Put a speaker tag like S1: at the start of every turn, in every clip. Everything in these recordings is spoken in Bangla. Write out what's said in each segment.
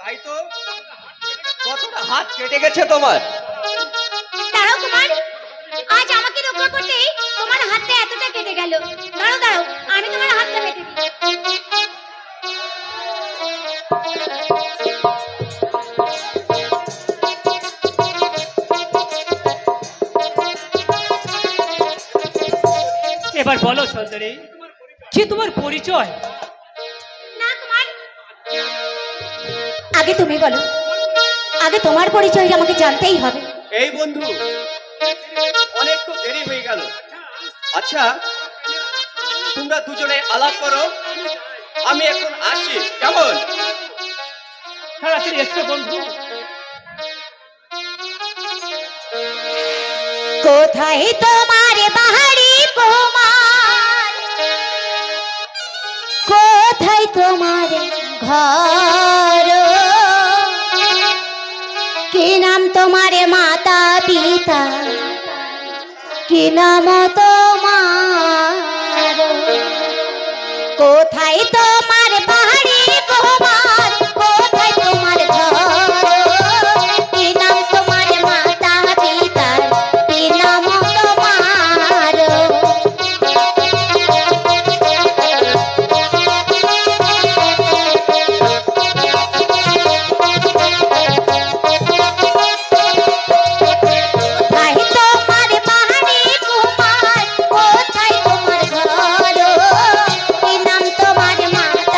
S1: তাই তো, কতটা হাত কেটে গেছে তোমার।
S2: দাঁড়াও কুমার, আজ আমাকে রক্ষা করতে তোমার হাতটা এতটা কেটে গেল। দাঁড়াও দাঁড়াও, আমি তোমার হাতটা কেটে দিই।
S3: এবার বলো সুন্দরী, কি তোমার পরিচয়?
S2: না কুমার, আগে তুমি বলো, আগে তোমার পরিচয় আমাকে জানতেই হবে।
S1: এই বন্ধু, অনেক তো দেরি হয়ে গেল। আচ্ছা, তোমরা দুজনে আলাপ করো, আমি এখন আসি, কেমন?
S3: তাড়াতাড়ি এসো বন্ধু।
S2: কোথায় তোমার বাড়ি কুমার, কোথায় তোমার ঘর, কি নাম তোমার মাতা পিতা, কি নাম তোমার, কোথায় তোমার বাড়ি কুমার, কোথায় তোমার ঘর, কি নাম তোমার মাতা পিতা, কি নাম তোমার। কোথায় তোমার বাড়ি কুমার, কোথায় তোমার ঘর, কি নাম তোমার মাতা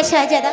S2: শাহজাদা